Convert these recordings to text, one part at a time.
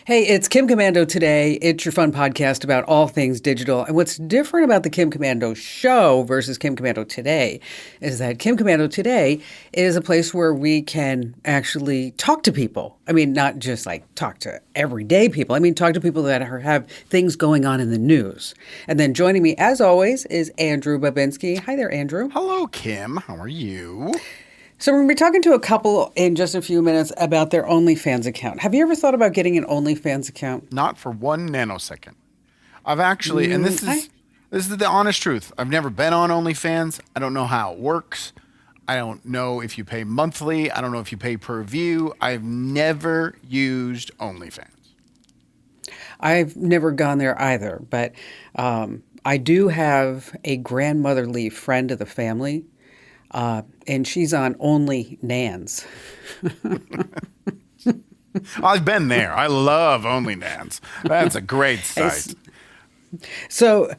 Hey, it's Kim Komando Today. It's your fun podcast about all things digital. And what's different about the Kim Komando show versus Kim Komando Today is that Kim Komando Today is a place where we can actually talk to people. I mean, not just like talk to everyday people. I mean, talk to people that have things going on in the news. And then joining me, as always, is Andrew Babinski. Hi there, Andrew. Hello, Kim. How are you? So we're going to be talking to a couple in just a few minutes about their OnlyFans account. Have you ever thought about getting an OnlyFans account? Not for 1 nanosecond. I've actually, and this is the honest truth. I've never been on OnlyFans. I don't know how it works. I don't know if you pay monthly. I don't know if you pay per view. I've never used OnlyFans. I've never gone there either, but I do have a grandmotherly friend of the family, and she's on Only Nans. I've been there. I love OnlyFans. That's a great site. So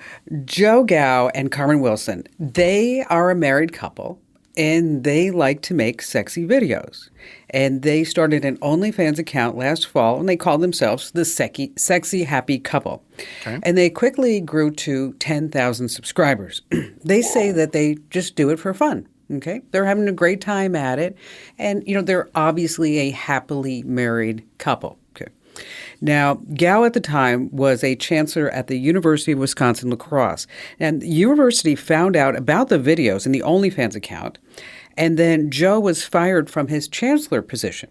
Gow and Carmen Wilson, they are a married couple, and they like to make sexy videos. And they started an OnlyFans account last fall, and they called themselves the Sexy Happy Couple. Okay. And they quickly grew to 10,000 subscribers. They say that they just do it for fun. Okay, they're having a great time at it, and they're obviously a happily married couple. Okay, now Gow at the time was a chancellor at the University of Wisconsin-La Crosse, and the university found out about the videos in the OnlyFans account, and then Joe was fired from his chancellor position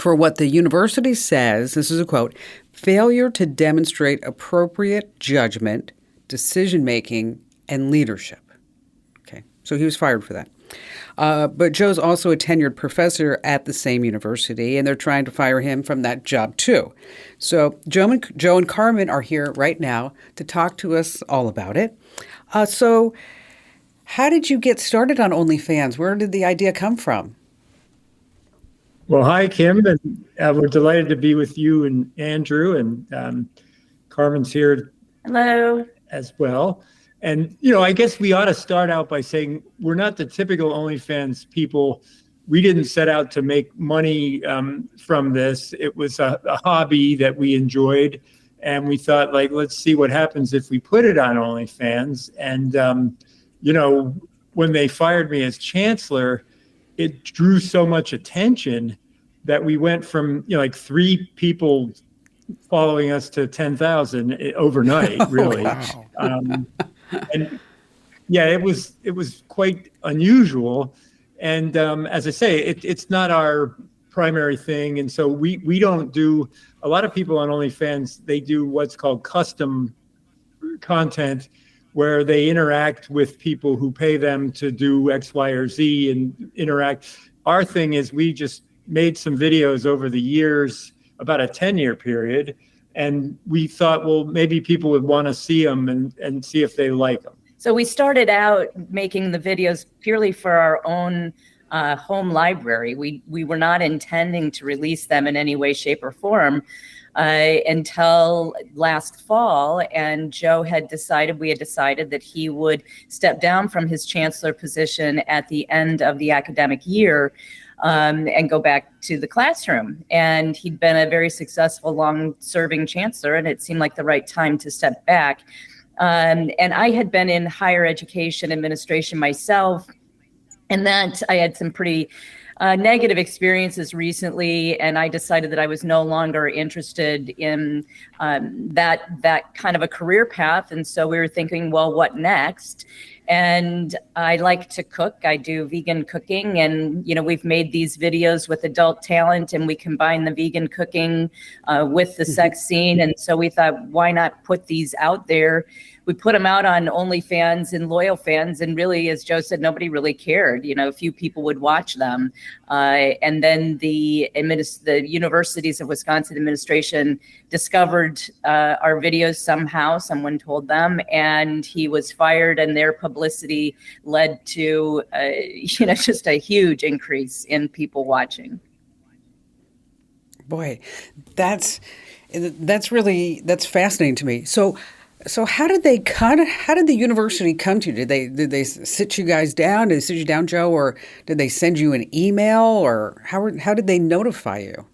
for what the university says. This is a quote: failure to demonstrate appropriate judgment, decision making, and leadership. So he was fired for that. But Joe's also a tenured professor at the same university, and they're trying to fire him from that job too. So Joe and Carmen are here right now to talk to us all about it. So how did you get started on OnlyFans? Where did the idea come from? Well, hi, Kim, and we're delighted to be with you and Andrew, and Carmen's here. Hello. As well. And, I guess we ought to start out by saying we're not the typical OnlyFans people. We didn't set out to make money from this. It was a hobby that we enjoyed. And we thought, let's see what happens if we put it on OnlyFans. And, when they fired me as chancellor, it drew so much attention that we went from, 3 people following us to 10,000 overnight, really. Wow. And yeah, it was quite unusual. And as I say, it's not our primary thing. And so we don't do, a lot of people on OnlyFans, they do what's called custom content, where they interact with people who pay them to do X, Y, or Z and interact. Our thing is we just made some videos over the years, about a 10-year period. And we thought, well, maybe people would want to see them and see if they like them. So we started out making the videos purely for our own home library. We were not intending to release them in any way, shape, or form until last fall. And Joe we had decided that he would step down from his chancellor position at the end of the academic year. And go back to the classroom. And he'd been a very successful, long-serving chancellor, and it seemed like the right time to step back. And I had been in higher education administration myself, and that I had some pretty negative experiences recently, and I decided that I was no longer interested in that kind of a career path. And so we were thinking, well, what next? And I like to cook. I do vegan cooking, and we've made these videos with adult talent, and we combine the vegan cooking with the sex scene. And so we thought, why not put these out there? We put them out on OnlyFans and loyal fans, and really, as Joe said, nobody really cared. A few people would watch them, and then the Universities of Wisconsin administration discovered our videos somehow. Someone told them, and he was fired, and their publicity led to just a huge increase in people watching. Boy, that's fascinating to me. So how did the university come to you? Did they sit you guys down? Did they sit you down, Joe, or did they send you an email, or how did they notify you?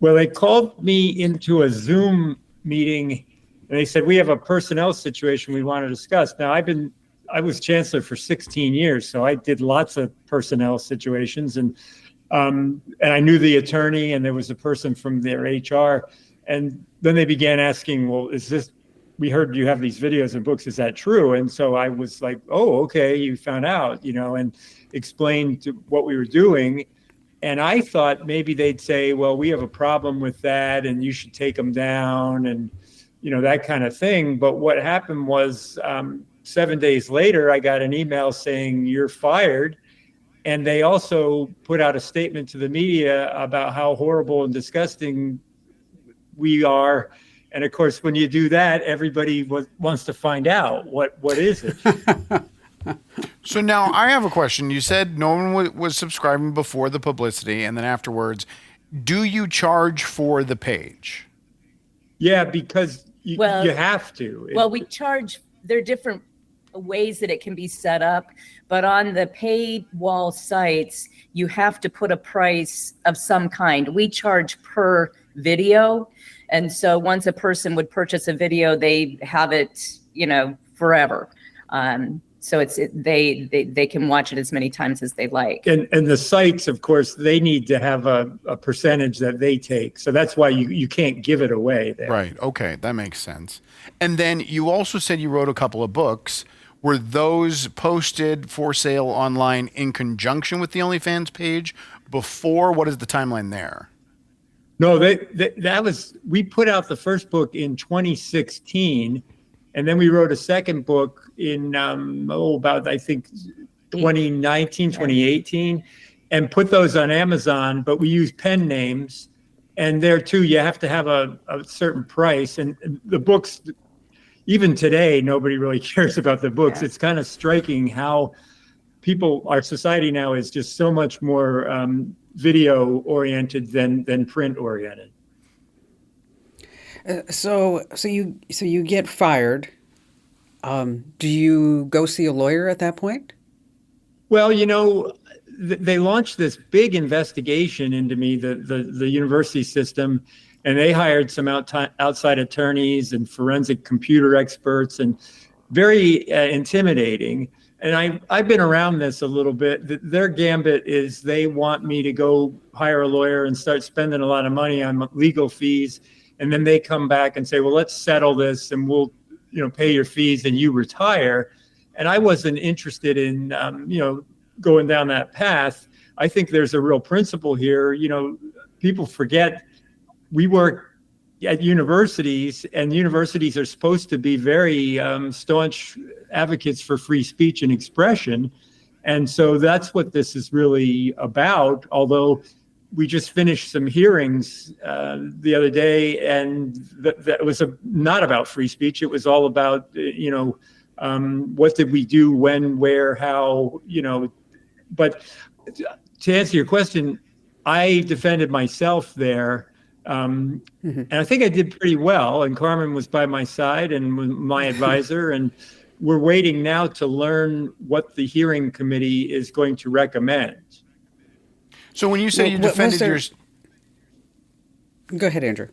Well, they called me into a Zoom meeting and they said, we have a personnel situation we want to discuss. Now, I was chancellor for 16 years, so I did lots of personnel situations, and I knew the attorney, and there was a person from their HR, and then they began asking, well, we heard you have these videos and books, is that true? And so I was like, oh, okay, you found out, and explained what we were doing. And I thought maybe they'd say, well, we have a problem with that and you should take them down and, that kind of thing. But what happened was 7 days later, I got an email saying you're fired. And they also put out a statement to the media about how horrible and disgusting we are. And of course, when you do that, everybody wants to find out what is it. So now I have a question. You said no one was subscribing before the publicity, and then afterwards, do you charge for the page? Yeah, because you have to. Well, we charge. There are different ways that it can be set up, but on the paid wall sites, you have to put a price of some kind. We charge per video, and so once a person would purchase a video, they have it, forever. So they can watch it as many times as they like. And the sites, of course, they need to have a percentage that they take. So that's why you can't give it away there. Right. Okay. That makes sense. And then you also said you wrote a couple of books. Were those posted for sale online in conjunction with the OnlyFans page before? What is the timeline there? No, we put out the first book in 2016. And then we wrote a second book in, about, I think, 2019, 2018, and put those on Amazon, but we use pen names. And there, too, you have to have a certain price. And the books, even today, nobody really cares about the books. Yeah. It's kind of striking how our society now is just so much more video-oriented than print-oriented. So you get fired. Do you go see a lawyer at that point? Well, they launched this big investigation into me, the university system, and they hired some outside attorneys and forensic computer experts, and very intimidating. And I've been around this a little bit. Their gambit is they want me to go hire a lawyer and start spending a lot of money on legal fees. And then they come back and say, well, let's settle this and we'll, pay your fees and you retire. And I wasn't interested in, going down that path. I think there's a real principle here. People forget we work at universities, and universities are supposed to be very staunch advocates for free speech and expression. And so that's what this is really about, although we just finished some hearings the other day, and that was not about free speech. It was all about, what did we do, when, where, how, But to answer your question, I defended myself there. And I think I did pretty well. And Carmen was by my side and was my advisor. And we're waiting now to learn what the hearing committee is going to recommend. So when you say you defended Go ahead, Andrew.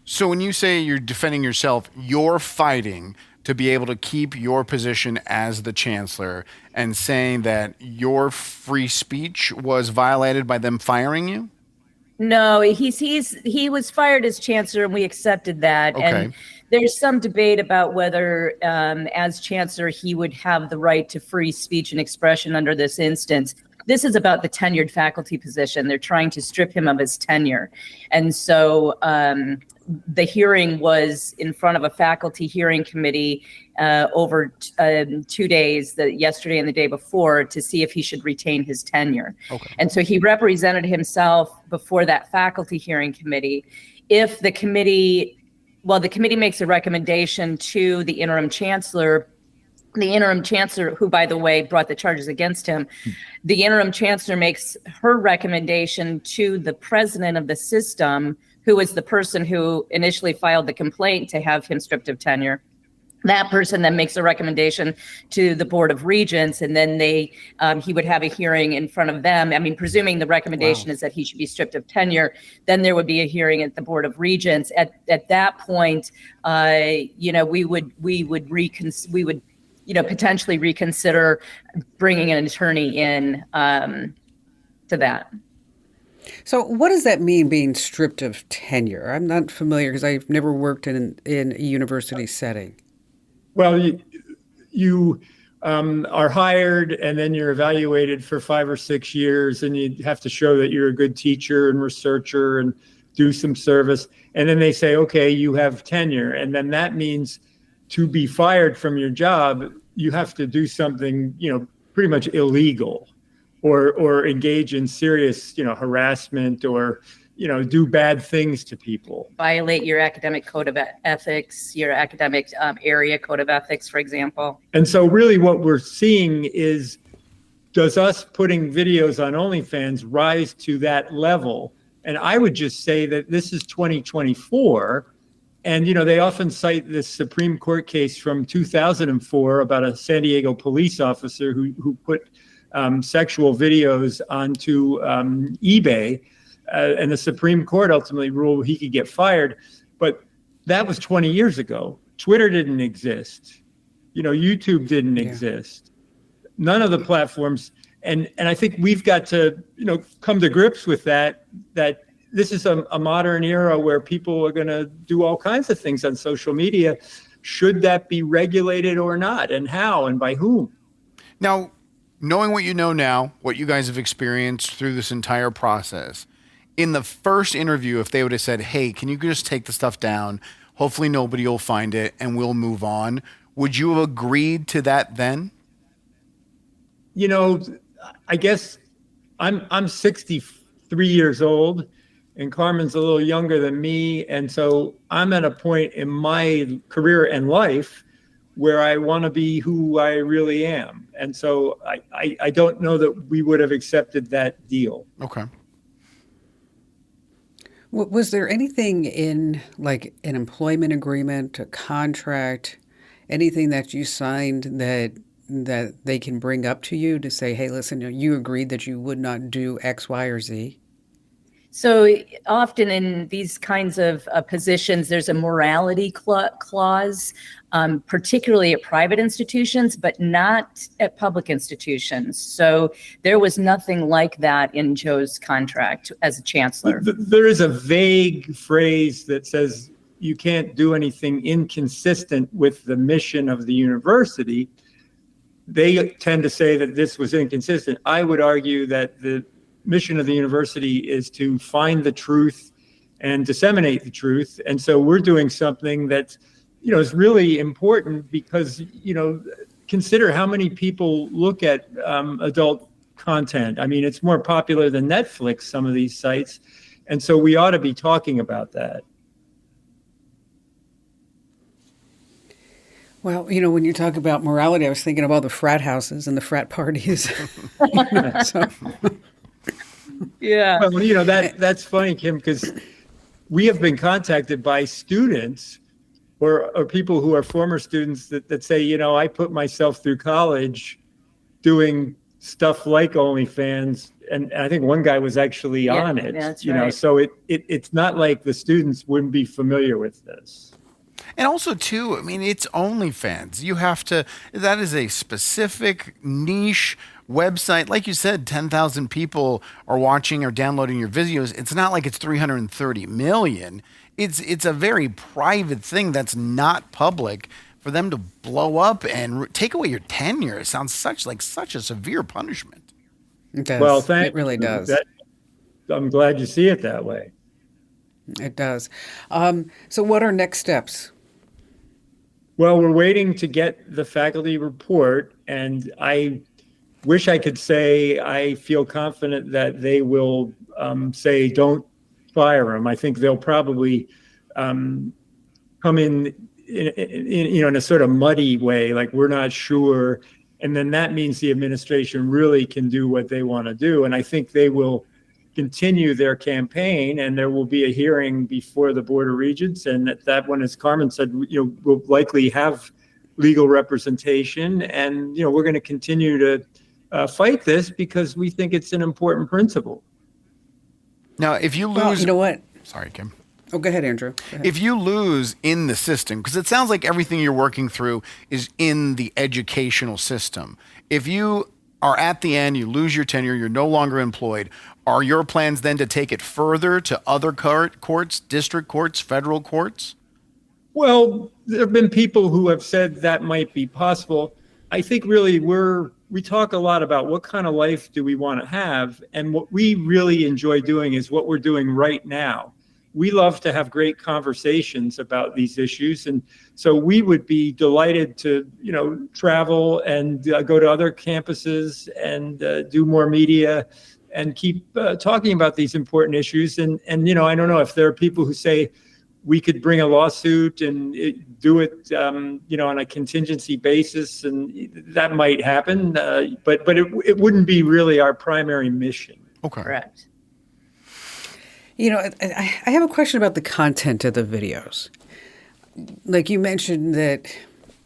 So when you say you're defending yourself, you're fighting to be able to keep your position as the chancellor and saying that your free speech was violated by them firing you? No, he was fired as chancellor, and we accepted that. Okay. And there's some debate about whether, as chancellor, he would have the right to free speech and expression under this instance. This is about the tenured faculty position. They're trying to strip him of his tenure. And so the hearing was in front of a faculty hearing committee over 2 days, yesterday and the day before, to see if he should retain his tenure. Okay. And so he represented himself before that faculty hearing committee. If the committee makes a recommendation to the interim chancellor, who, by the way, brought the charges against him, the interim chancellor makes her recommendation to the president of the system, who is the person who initially filed the complaint to have him stripped of tenure. That person then makes a recommendation to the Board of Regents, and then he would have a hearing in front of them. I mean, presuming the recommendation is that he should be stripped of tenure, then there would be a hearing at the Board of Regents. At that point, we would potentially reconsider bringing an attorney in to that. So what does that mean, being stripped of tenure? I'm not familiar because I've never worked in a university setting. Well, you are hired and then you're evaluated for 5 or 6 years, and you have to show that you're a good teacher and researcher and do some service. And then they say, okay, you have tenure. And then that means to be fired from your job, you have to do something, pretty much illegal, or engage in serious, harassment, or do bad things to people. Violate your academic code of ethics, your academic area code of ethics, for example. And so really what we're seeing is, does us putting videos on OnlyFans rise to that level? And I would just say that this is 2024. And, they often cite this Supreme Court case from 2004 about a San Diego police officer who put sexual videos onto eBay. And the Supreme Court ultimately ruled he could get fired. But that was 20 years ago. Twitter didn't exist. YouTube didn't exist. None of the platforms. And I think we've got to, come to grips with that this is a modern era where people are going to do all kinds of things on social media. Should that be regulated or not? And how and by whom? Now, knowing what you know now, what you guys have experienced through this entire process, in the first interview, if they would have said, hey, can you just take the stuff down? Hopefully nobody will find it and we'll move on. Would you have agreed to that then? I guess I'm 63 years old and Carmen's a little younger than me. And so I'm at a point in my career and life where I want to be who I really am. And so I don't know that we would have accepted that deal. Okay. Was there anything in like an employment agreement, a contract, anything that you signed that they can bring up to you to say, hey, listen, you agreed that you would not do X, Y, or Z? So often in these kinds of positions, there's a morality clause, particularly at private institutions, but not at public institutions. So there was nothing like that in Joe's contract as a chancellor. There is a vague phrase that says you can't do anything inconsistent with the mission of the university. They tend to say that this was inconsistent. I would argue that the mission of the university is to find the truth and disseminate the truth. And so we're doing something that, is really important because, consider how many people look at adult content. I mean, it's more popular than Netflix, some of these sites. And so we ought to be talking about that. Well, when you talk about morality, I was thinking of all the frat houses and the frat parties. Yeah. Well, that's funny, Kim, because we have been contacted by students or people who are former students that say, I put myself through college doing stuff like OnlyFans. And I think one guy was actually on it. That's right. So it's not like the students wouldn't be familiar with this. And also, too, I mean, it's OnlyFans. That is a specific niche website. Like you said, 10,000 people are watching or downloading your videos. It's not like it's 330 million. It's a very private thing that's not public. For them to blow up and take away your tenure, it sounds such a severe punishment. It does. Well, it really does. I'm glad you see it that way. It does. So what are next steps? Well, we're waiting to get the faculty report, and I wish I could say I feel confident that they will say don't fire him. I think they'll probably come in a sort of muddy way, like we're not sure, and then that means the administration really can do what they want to do, and I think they will continue their campaign, and there will be a hearing before the Board of Regents, and that one, as Carmen said, we'll likely have legal representation. And, we're going to continue to fight this because we think it's an important principle. Now, if you lose, Well, you know what? sorry, Kim. Oh, go ahead, Andrew. Go ahead. If you lose in the system, because it sounds like everything you're working through is in the educational system. If you are at the end, you lose your tenure, you're no longer employed, are your plans then to take it further to other courts, district courts, federal courts? Well, there have been people who have said that might be possible. I think really we talk a lot about what kind of life do we want to have, and what we really enjoy doing is what we're doing right now. We love to have great conversations about these issues, and so we would be delighted to, travel and go to other campuses and do more media and keep talking about these important issues. And I don't know if there are people who say we could bring a lawsuit and do it, on a contingency basis, and that might happen, but it wouldn't be really our primary mission. Okay. Correct. I have a question about the content of the videos. Like you mentioned that,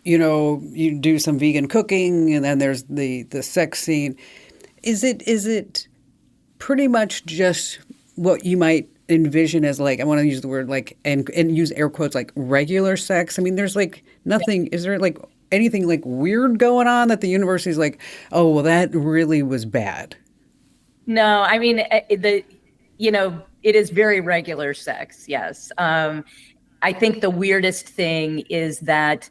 you do some vegan cooking and then there's the sex scene. Is it pretty much just what you might envision as, like, I want to use the word like, and use air quotes, like regular sex? I mean, there's like nothing, is there like anything like weird going on that the university's like, oh, well, that really was bad? No, I mean, it is very regular sex, yes. I think the weirdest thing is that,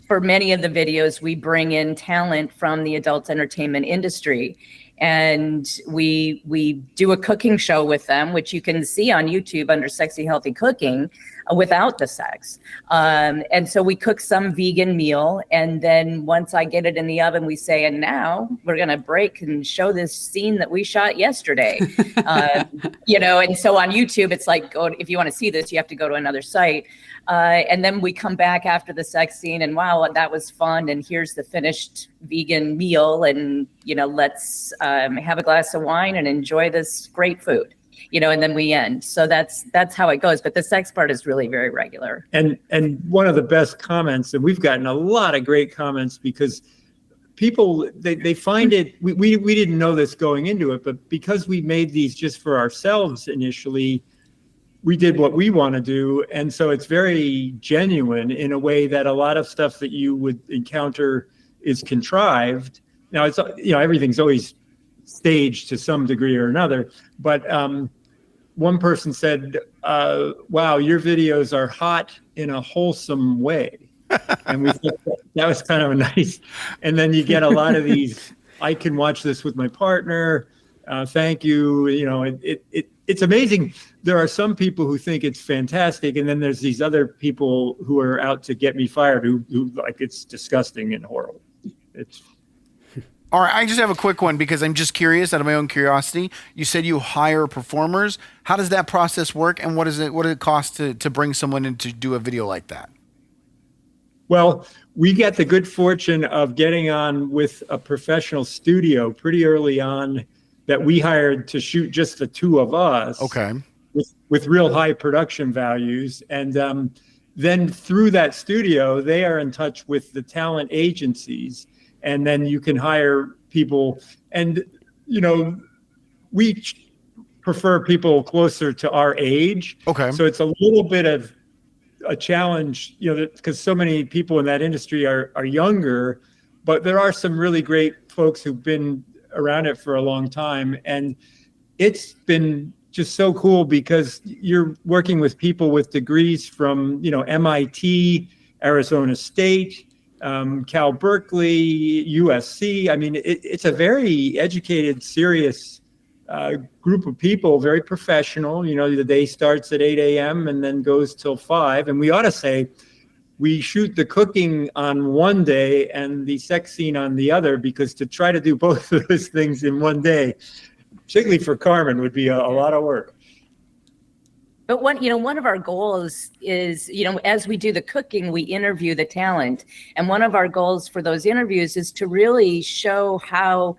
for many of the videos, we bring in talent from the adult entertainment industry, and we do a cooking show with them, which you can see on YouTube under Sexy Healthy Cooking, without the sex. And so we cook some vegan meal, and then once I get it in the oven, we say, and now we're going to break and show this scene that we shot yesterday. And so on YouTube, it's like, if you want to see this, you have to go to another site. And then we come back after the sex scene and, wow, that was fun. And here's the finished vegan meal. And, let's have a glass of wine and enjoy this great food. And then we end. So that's how it goes. But the sex part is really very regular. And one of the best comments, and we've gotten a lot of great comments, because people, they find it, we didn't know this going into it, but because we made these just for ourselves initially, we did what we want to do. And so it's very genuine in a way that a lot of stuff that you would encounter is contrived. Now, it's, everything's always staged to some degree or another, but one person said, wow, your videos are hot in a wholesome way. And we thought that was kind of a nice, and then you get a lot of these, I can watch this with my partner, thank you. It's amazing. There are some people who think it's fantastic, and then there's these other people who are out to get me fired, who like it's disgusting and horrible. All right, I just have a quick one because I'm just curious, out of my own curiosity. You said you hire performers. How does that process work, and what does it cost to bring someone in to do a video like that? Well, we get the good fortune of getting on with a professional studio pretty early on that we hired to shoot just the two of us. Okay. With real high production values. And then through that studio, they are in touch with the talent agencies. And then you can hire people. And, we prefer people closer to our age. Okay. So it's a little bit of a challenge, because so many people in that industry are younger, but there are some really great folks who've been around it for a long time. And it's been just so cool because you're working with people with degrees from, MIT, Arizona State, Cal Berkeley, USC. I mean, it's a very educated, serious group of people, very professional. The day starts at 8 a.m. and then goes till 5. And we ought to say we shoot the cooking on one day and the sex scene on the other, because to try to do both of those things in one day, particularly for Carmen, would be a lot of work. But one of our goals is, as we do the cooking, we interview the talent. And one of our goals for those interviews is to really show how,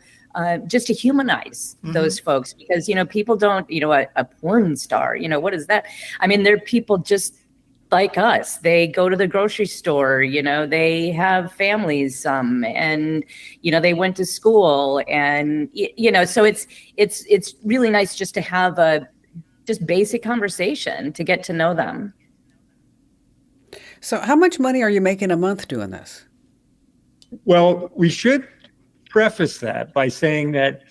just to humanize those folks, because, people don't, a porn star, what is that? I mean, they're people just like us. They go to the grocery store, they have families, and, they went to school, and, so it's really nice just to have a just basic conversation to get to know them. So how much money are you making a month doing this? Well, we should preface that by saying that,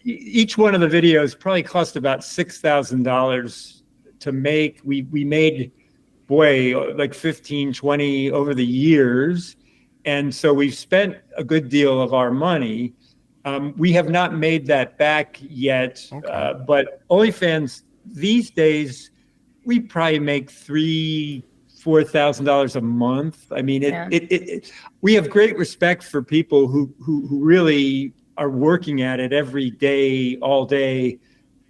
each one of the videos probably cost about $6,000 to make. We made, like 15, 20 over the years. And so we've spent a good deal of our money. We have not made that back yet, okay. But OnlyFans these days, we probably make $4,000 a month. I mean, we have great respect for people who really are working at it every day, all day,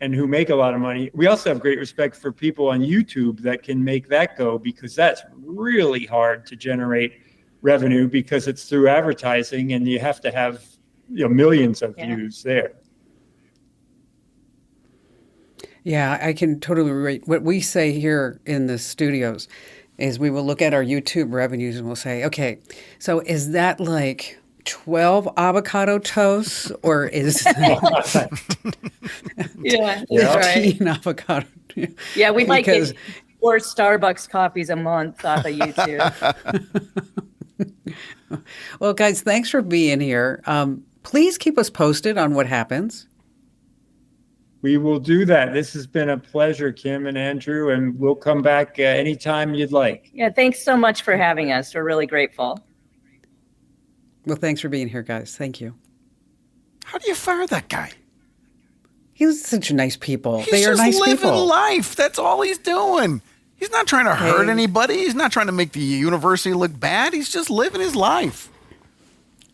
and who make a lot of money. We also have great respect for people on YouTube that can make that go, because that's really hard to generate revenue, because it's through advertising and you have to have millions of views there. Yeah, I can totally relate. What we say here in the studios is we will look at our YouTube revenues and we'll say, okay, so is that like 12 avocado toasts, or is that 15 avocado? Yeah, we might get 4 Starbucks coffees a month off of YouTube. Well, guys, thanks for being here. Please keep us posted on what happens. We will do that. This has been a pleasure, Kim and Andrew, and we'll come back anytime you'd like. Yeah, thanks so much for having us. We're really grateful. Well, thanks for being here, guys. Thank you. How do you fire that guy? He's such nice people. They are nice people. He's just living life. That's all he's doing. He's not trying to hurt anybody. He's not trying to make the university look bad. He's just living his life.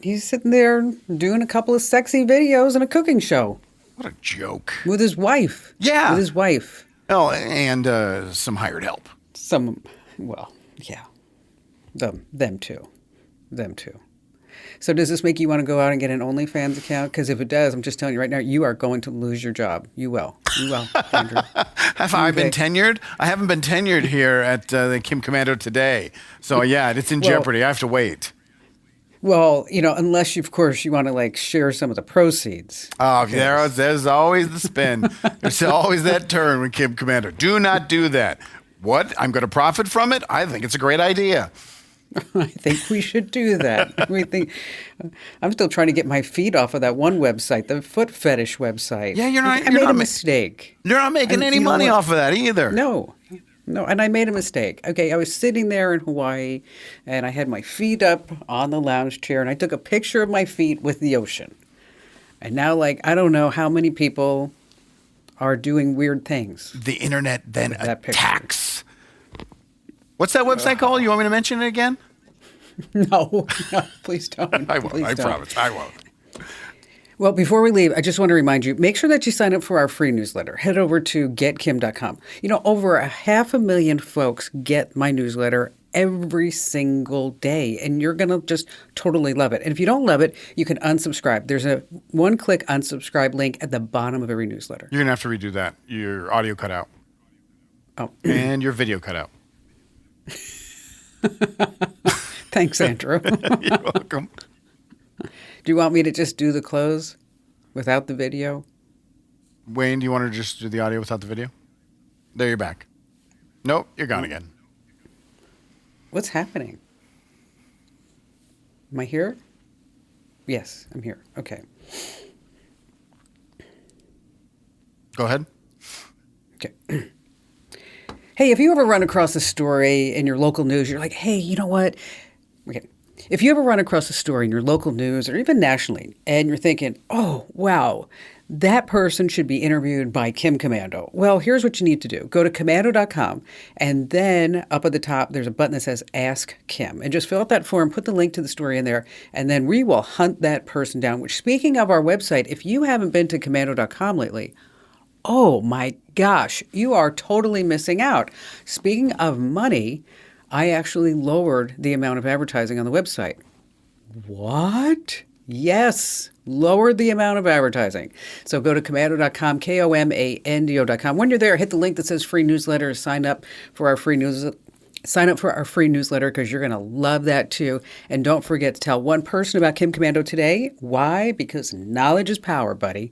He's sitting there doing a couple of sexy videos and a cooking show. What a joke. With his wife. Yeah. With his wife. Oh, and some hired help. Them too. So does this make you want to go out and get an OnlyFans account? Because if it does, I'm just telling you right now, you are going to lose your job. You will, Andrew. Have I been tenured? I haven't been tenured here at the Komando Today. So yeah, it's in jeopardy. I have to wait. Well, unless of course you want to share some of the proceeds. Oh, there's always the spin. There's always that turn with Komando. Do not do that. What? I'm going to profit from it? I think it's a great idea. I think we should do that. I'm still trying to get my feet off of that one website, the foot fetish website. Yeah, I made a mistake. You're not making any money off of that either. No, and I made a mistake. Okay, I was sitting there in Hawaii, and I had my feet up on the lounge chair, and I took a picture of my feet with the ocean. And now, I don't know how many people are doing weird things. The internet then attacks. What's that website called? You want me to mention it again? No, please don't. I won't. I promise. I won't. Well, before we leave, I just want to remind you, make sure that you sign up for our free newsletter. Head over to getkim.com. Over 500,000 folks get my newsletter every single day, and you're going to just totally love it. And if you don't love it, you can unsubscribe. There's a one-click unsubscribe link at the bottom of every newsletter. You're going to have to redo that. Your audio cut out. Oh. And your video cut out. Thanks, Andrew. You're welcome. Do you want me to just do the close without the video? Wayne, do you want to just do the audio without the video? There, you're back. Nope, you're gone again. What's happening? Am I here? Yes, I'm here. Okay. Go ahead. Okay. Hey, if you ever run across a story in your local news, you're like, hey, you know what? Okay. If you ever run across a story in your local news or even nationally, and you're thinking, oh, wow, that person should be interviewed by Kim Komando. Well, here's what you need to do. Go to komando.com, and then up at the top, there's a button that says Ask Kim. And just fill out that form, put the link to the story in there, and then we will hunt that person down. Which, speaking of our website, if you haven't been to komando.com lately, oh my gosh, you are totally missing out. Speaking of money, I actually lowered the amount of advertising on the website. What? Yes, lowered the amount of advertising. So go to komando.com, komando.com. When you're there, hit the link that says free newsletter, sign up for our free Sign up for our free newsletter because you're going to love that too. And don't forget to tell one person about Kim Komando today. Why? Because knowledge is power, buddy.